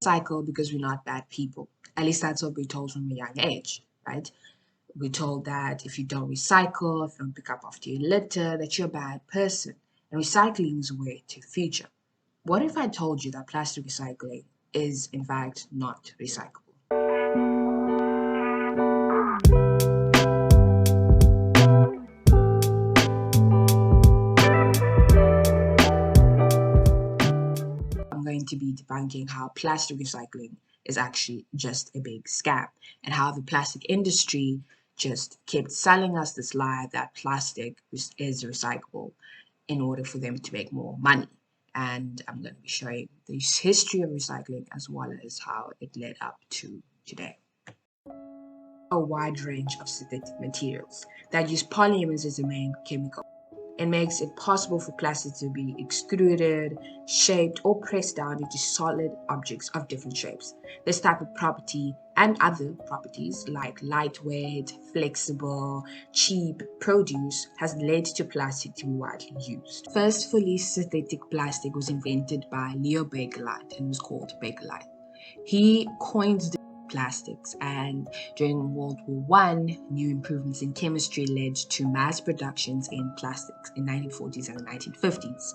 Recycle because we're not bad people. At least that's what we're told from a young age, right? We're told that if you don't recycle, if you don't pick up after your litter, that you're a bad person. And recycling is a way to the future. What if I told you that plastic recycling is, in fact, not recyclable? I'm going to be debunking how plastic recycling is actually just a big scam and how the plastic industry just kept selling us this lie that plastic is recyclable in order for them to make more money. And I'm going to be showing the history of recycling as well as how it led up to today. A wide range of synthetic materials that use polymers as the main chemical. It makes it possible for plastic to be extruded, shaped, or pressed down into solid objects of different shapes. This type of property and other properties like lightweight, flexible, cheap produce has led to plastic to be widely used. First fully synthetic plastic was invented by Leo Bakelite and was called Bakelite. He coined the plastics, and during World War I, new improvements in chemistry led to mass productions in plastics in 1940s and 1950s.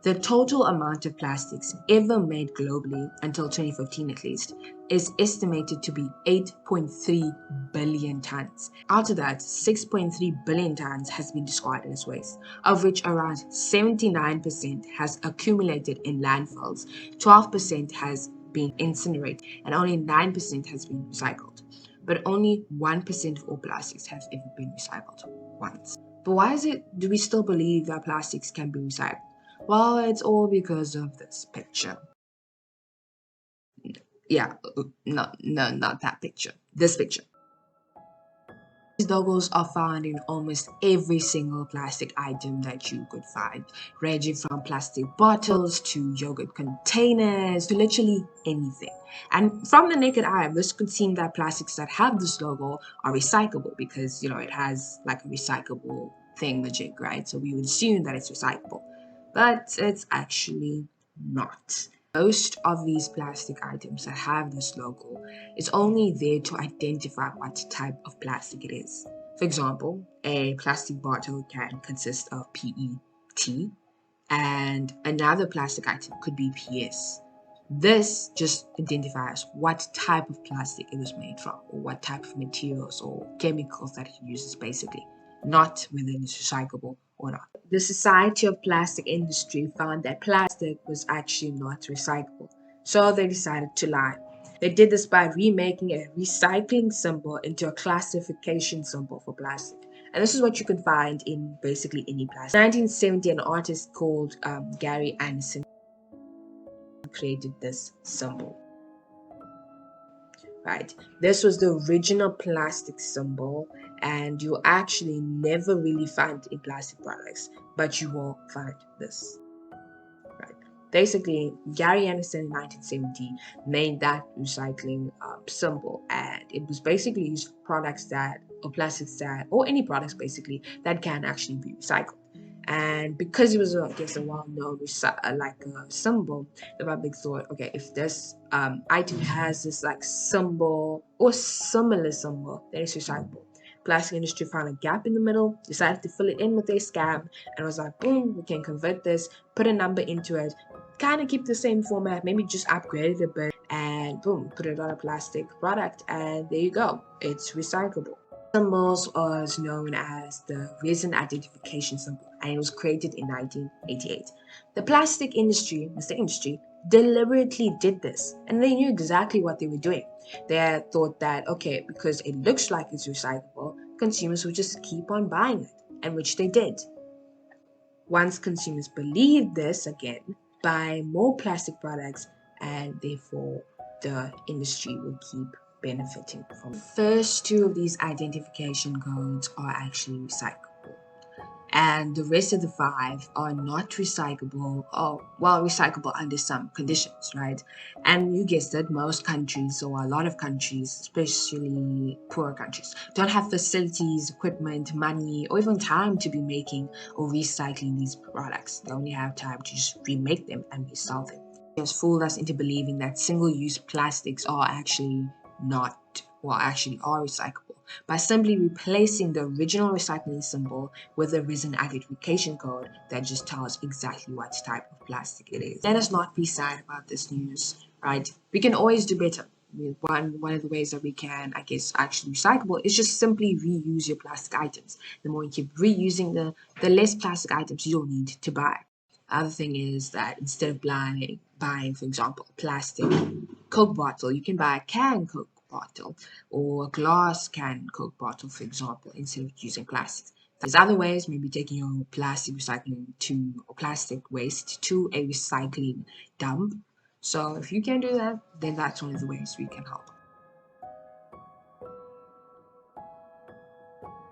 The total amount of plastics ever made globally, until 2015 at least, is estimated to be 8.3 billion tons. Out of that, 6.3 billion tons has been discarded as waste, of which around 79% has accumulated in landfills, 12% has been incinerated, and only 9% has been recycled. But only 1% of all plastics has ever been recycled once. But why do we still believe that plastics can be recycled? Well, it's all because of this picture. Yeah, no, not that picture. This picture. These logos are found in almost every single plastic item that you could find, ranging from plastic bottles to yogurt containers to literally anything. And from the naked eye, this could seem that plastics that have this logo are recyclable because, it has like a recyclable thingamajig, right? So we would assume that it's recyclable, but it's actually not. Most of these plastic items that have this logo is only there to identify what type of plastic it is. For example, a plastic bottle can consist of PET, and another plastic item could be PS. This just identifies what type of plastic it was made from, or what type of materials or chemicals that it uses, basically, not whether it's recyclable or not. The Society of Plastic Industry found that plastic was actually not recyclable, so they decided to lie. They did this by remaking a recycling symbol into a classification symbol for plastic. And this is what you can find in basically any plastic. In 1970, an artist called Gary Anderson created this symbol. Right, this was the original plastic symbol, and you actually never really find it in plastic products, but you will find this. Right, basically Gary Anderson in 1970 made that recycling symbol, and it was basically used for products that, or plastics that, or any products basically that can actually be recycled. And because it was, I guess, a well-known symbol, the public thought, okay, if this item has this like symbol or similar symbol, then it's recyclable. Plastic industry found a gap in the middle, decided to fill it in with their scam, and was like, boom, we can convert this, put a number into it, kind of keep the same format, maybe just upgrade it a bit, and boom, put it on a plastic product, and there you go, it's recyclable. Symbols was known as the resin identification symbol, and it was created in 1988. The plastic industry, Mr. Industry, deliberately did this, and they knew exactly what they were doing. They had thought that, okay, because it looks like it's recyclable, consumers would just keep on buying it, and which they did. Once consumers believed this, again, buy more plastic products, and therefore the industry will keep benefiting from it. The first two of these identification codes are actually recyclable, and the rest of the five are not recyclable, or well, recyclable under some conditions, right? And you guessed it, most countries, or a lot of countries, especially poorer countries, don't have facilities, equipment, money, or even time to be making or recycling these products. They only have time to just remake them and resell them. has fooled us into believing that single-use plastics are actually not, well, actually are recyclable. By simply replacing the original recycling symbol with a resin identification code that just tells exactly what type of plastic it is. Let us not be sad about this news, right? We can always do better. One of the ways that we can, I guess, actually recyclable is just simply reuse your plastic items. The more you keep reusing, the less plastic items you'll need to buy. Other thing is that instead of buying, for example, a plastic Coke bottle, you can buy a can Coke bottle or a glass can Coke bottle, for example, instead of using plastic. There's other ways, maybe taking your plastic recycling to or plastic waste to a recycling dump. So if you can do that, then that's one of the ways we can help.